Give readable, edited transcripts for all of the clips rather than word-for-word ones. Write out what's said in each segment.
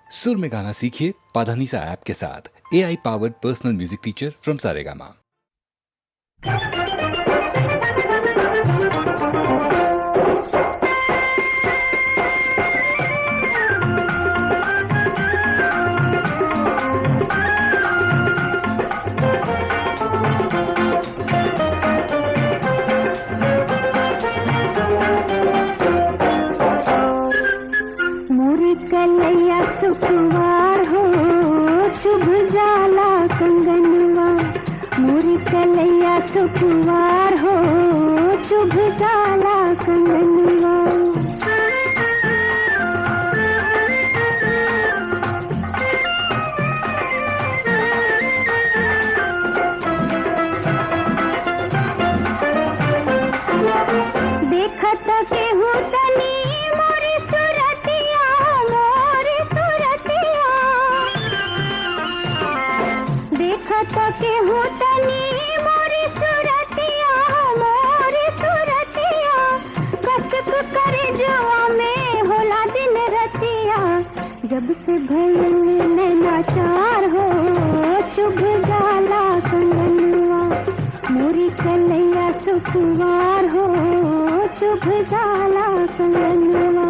सुर में गाना सीखिए पाधानीसा ऐप के साथ। AI powered personal music teacher from Saregama. कलैया सुखवार हो शुभ जाला कंगनवा, मोरी कलैया सुखवार हो शुभ जाला कंगनवा। देखत के हूँ तनी मोरी सुरतिया, मोरी सुरतिया, देखत के हूँ तनी मोरी सुरतिया, मोरी सुरतिया, कसक करे जवा में होला दिन रतिया, जब से भइल नैनाचार हो चुभ जाला कंगनवा, मोरी कलैया सुखवार हो चुभ जाला कंगनवा।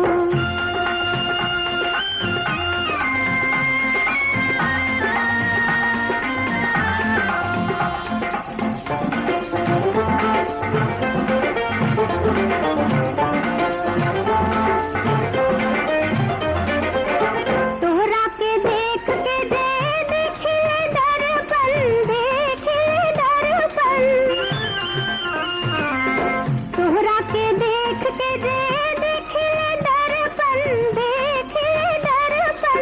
तोहरा के देख के दे देखिए दर्पण, देखिए दर्पण, तोहरा के देख के दे देखिए दर्पण, देखिए दर्पण,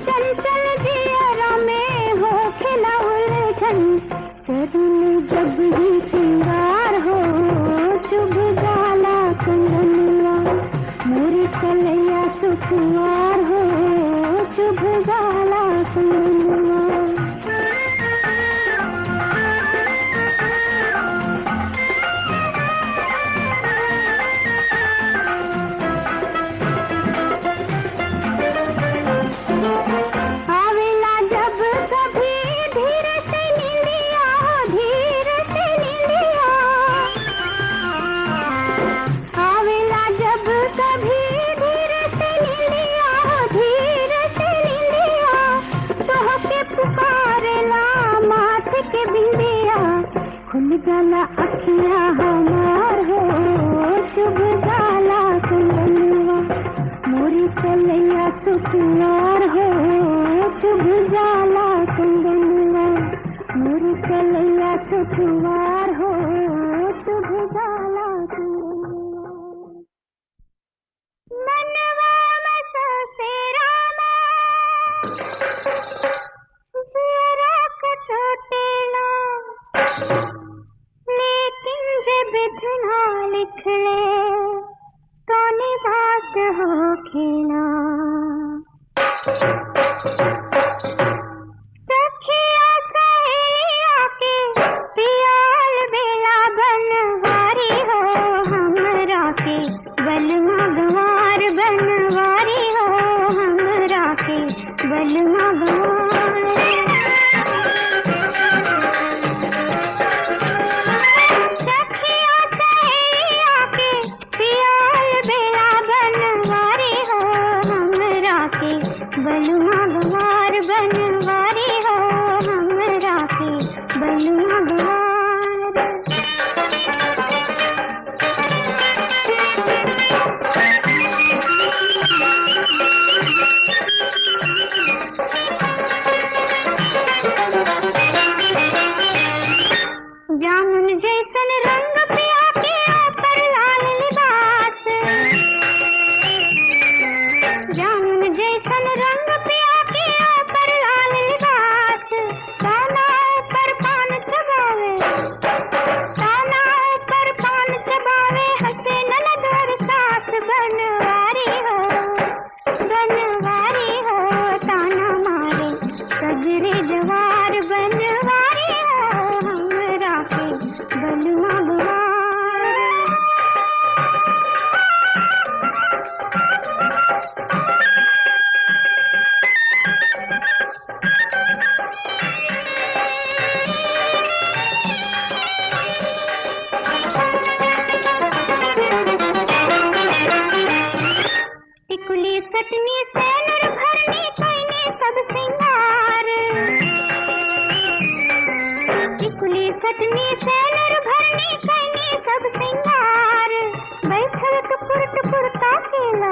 चंचल जियरा में हो खिला उलझन, तरुण जब ही सिंगार हो शुभ जाला कंगनवा, मोरी कलैया सुखवार हो शुभ जाला कंगनवा। आवेला जब कभी धीरे से नीलिया, धीरे से नीलिया, आवेला जब कभी धीरे से नीलिया, धीरे से नीलिया, तोहके पुकारेला माथे के बिंदिया, खुल जाला अखियाँ हमार हो शुभ जाला कंगनवा, मोरी कलैया सुखवार हो शुभ जाला कंगनवा, मोरी कलैया सुखवार हो शुभ जाला कंगनवा। मनवा में ससे रामा जरा कचोटेला, लेकिन जब बिधना लिखले तो निभात हो खेला, सखिया सहेलिया के पियाल बेला बनवारी हो, हमरा के बलमा गंवार बनवारी हो, हमरा के बलमा गंवार। सखिया सहेलिया के पियाल बेला बनवारी हो, हमरा के बलमा गंवार बनवारी हो, हमरा के बलमा गंवार। जामुन जैसन रंग पिया के ऊपर लाल लिबास, जामुन जैसन रंग पिया भरनी सैनर भरनी कैनी सब सिंगार बैठल टुकुर टुकुर ताकेला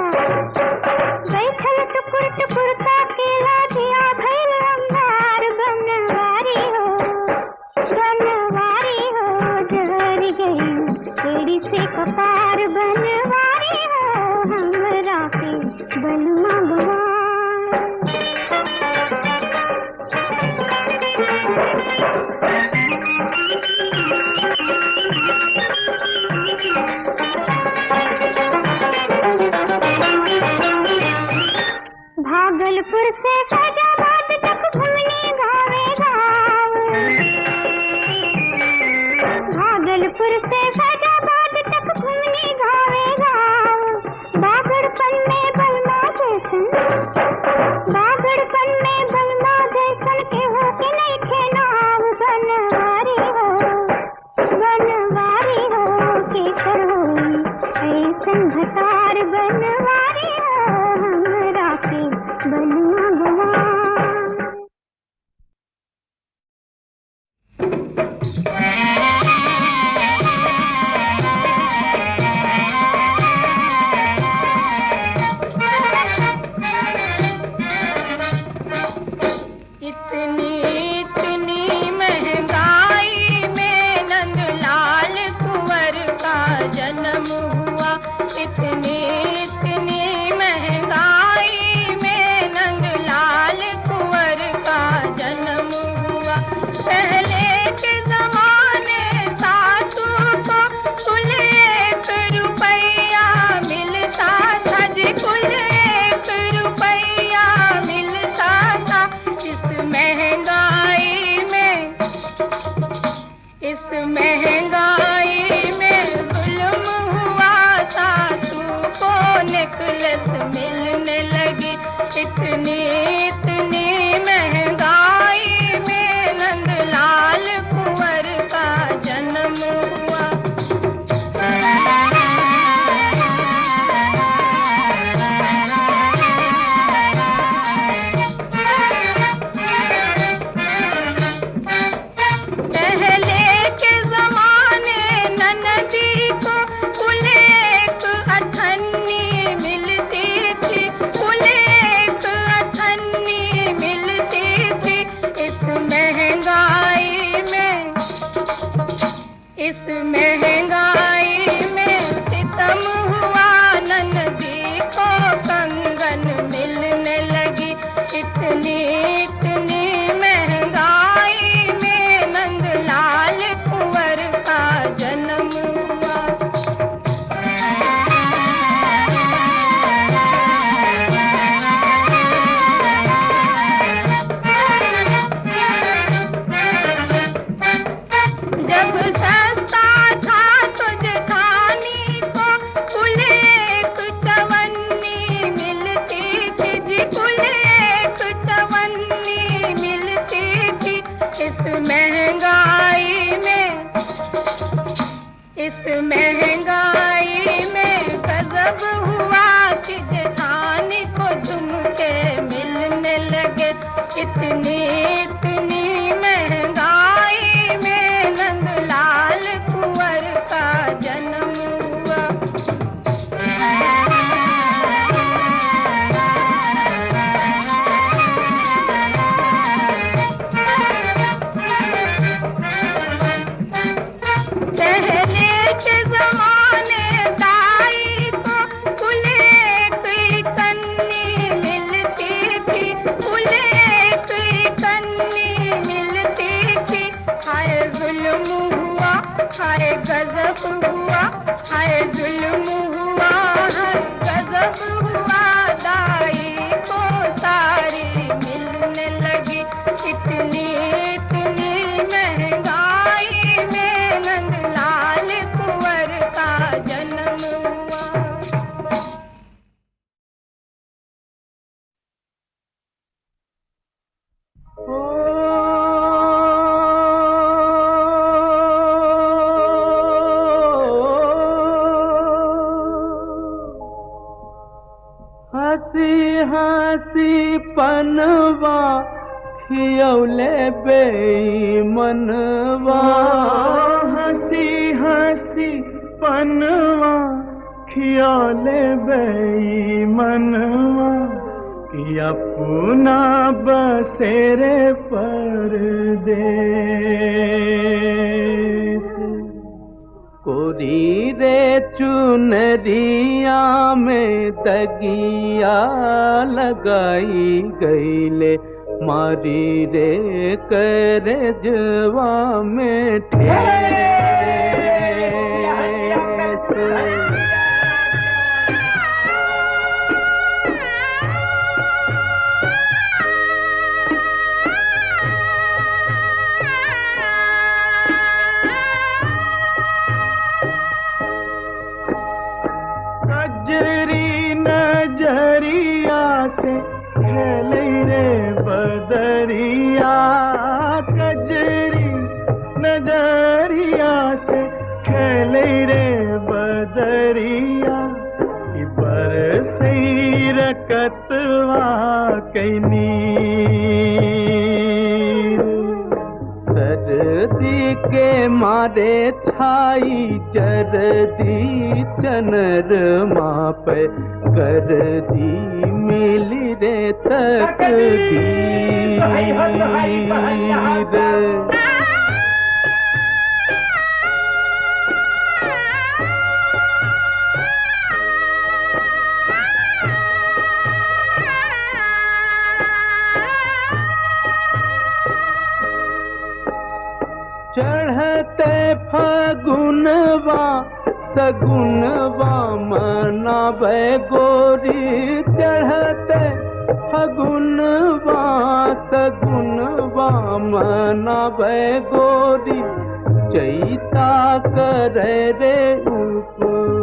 बैठल टुकुर टुकुर ताकेला दिया भैल अंगार बनवारी हो जहर गई तेरी से कपार बनवारी हो हमरा के बलमा गवार भागलपुर से फैजाबाद तक घूमने गावे गाँव भागलपुर से फैजाबाद तक घूमने गावे गाँव बागड़पन में बलमा जैसन के हो के नहीं थे नाव बनवारी हो के करो ऐसन भतार बनवारी हो हमरा के बलमा गवार इतनी महंगाई में नंदलाल कुंवर का जन्म हुआ इतनी महंगाई में नंदलाल कुंवर का जन्म हुआ पहले के जमाने सासू को कुल 1 रुपया मिलता था जी कुल 1 रुपया मिलता था इस महंगाई में जुल्म हुआ सासू को नेकलेस मिलने लगी इतनी महंगाई में नंदलाल कुंवर का जन्म हुआ इस महंगाई में सितम हुआ ननदी को कंगन मिलने लगी इतनी महंगाई में नंदलाल कुंवर का जन्म हुआ जब सस्ता था तो जेठानी को कुल 1 चवन्नी मिलती थी जी कुल 1 चवन्नी मिलती थी इस महंगाई में गजब हुआ कि जेठानी को झुमके मिलने लगे इतनी महंगाई में नंदलाल कुंवर का जन्म हुआ पहले के जमाने दाई को कुल 1 कन्नी मिलती थी कुल 1 कन्नी मिलती थी हाय जुल्म हुआ हाय गजब हुआ हाय जुल्म हुआ हाय गजब हुआ दाई को सारी मिलने लगी इतनी महंगाई में नंदलाल कुंवर का जन्म हुआ हंसी हंसी पनवा खियौले बेईमनवा हंसी हंसी पनवा खियौले बेईमनवा कि अपना बसेरे परदेस कोरी रे चुनरिया में दगिया लगाई गईले मारी रे करजवा में ठेस कजरी नजरिया से खेले रे बदरिया कजरी नजरिया से खेले रे बदरिया कि बरसई रकतवा कैनी सर्दी के मारे छाई जरदी चनरमा पे करदी मिली रे तकदीर चढ़ते फगुनवा सगुनवा मनावे गोरी चढ़ते फगुनवा सगुनवा मनावे गोरी चैता करे रे उपवास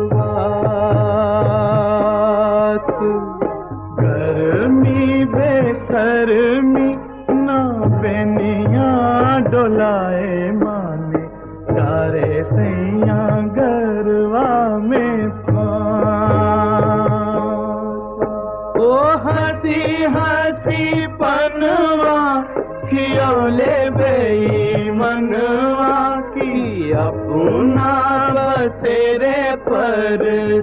गर्मी बेसरमी ना बेनिया डोलाए माने तारे सैया गरवा में फांस ओ हंसी हंसी पनवा खियौले बेईमनवा की अपना बसेरे परदेस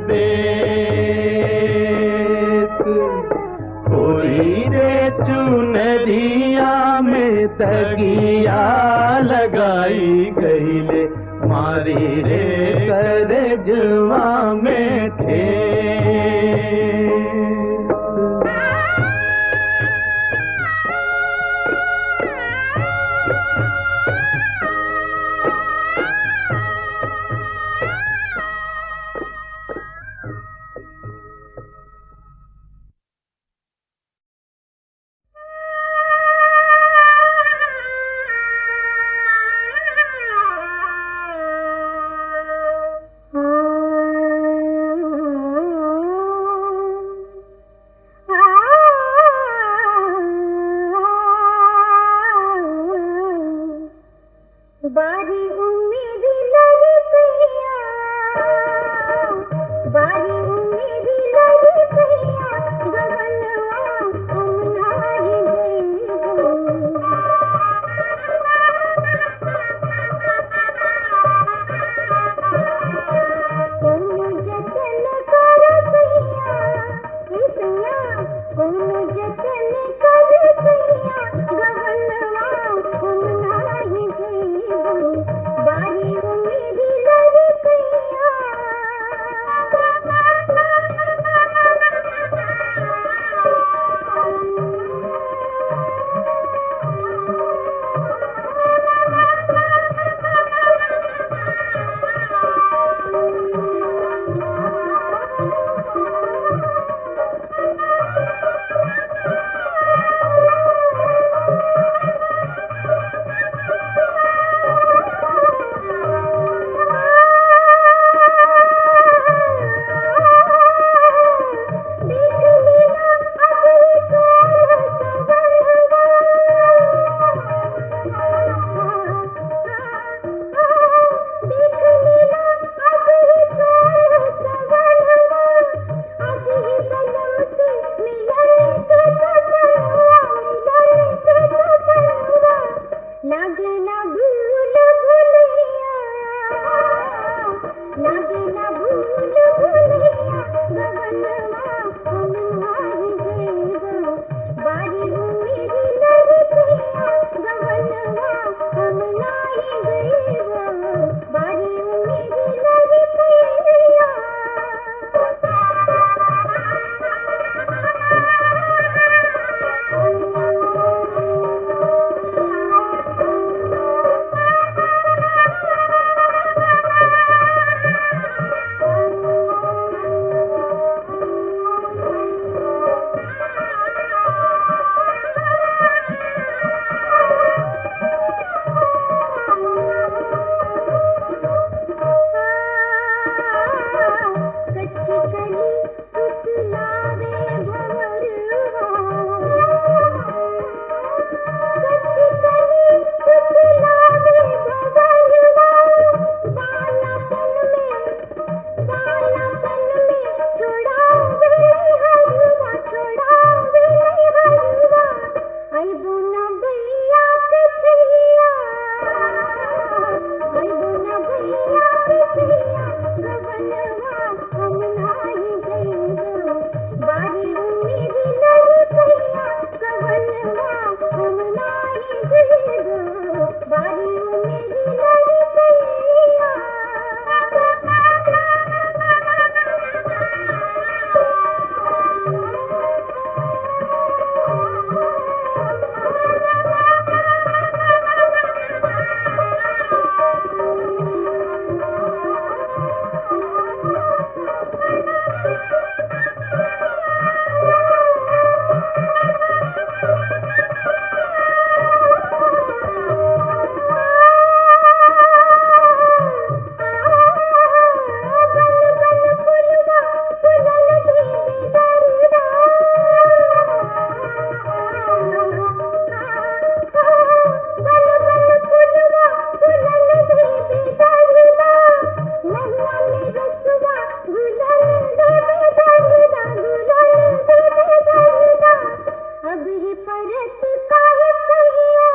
कोई रे चुनरिया में दगिया लगाई गईले मारी रे करजवा में ठेस परत काहे पहिया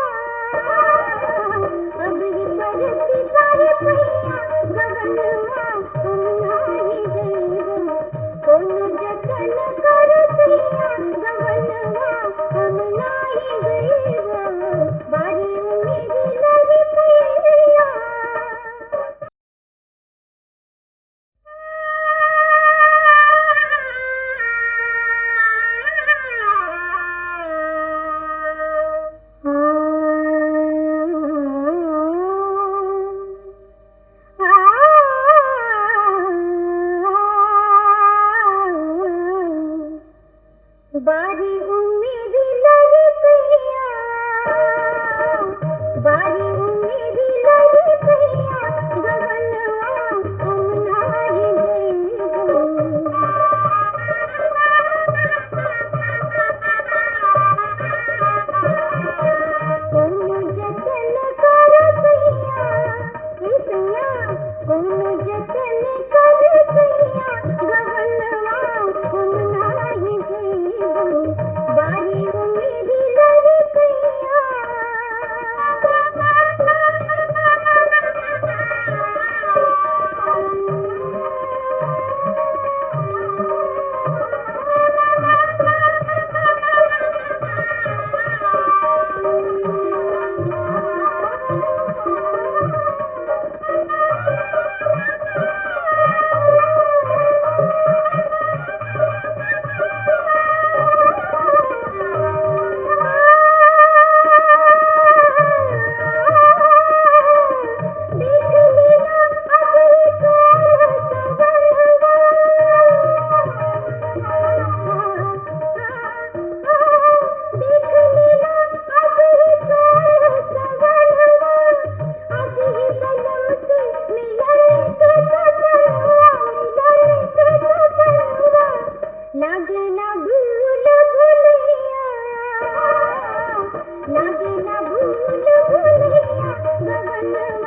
अब ही परत काहे पहिया गगनवा हम नाही जइबो कोनो जतन कर सैया गगनवा हम नाही जइबो बारी उम्मीद लगी पहिया बारी उम्मीद लगी पहिया बारी उम्मीद लगी पहिया गगनवा हम नाही जइबो कोनो जतन कर सैया ए सैया कोनो जतन कर सैया गगनवा हम नाही जइबो बारी उम्मीद लगी पहिया लागेला भूल भुलैया लागेला भूल भुलैया गगनवा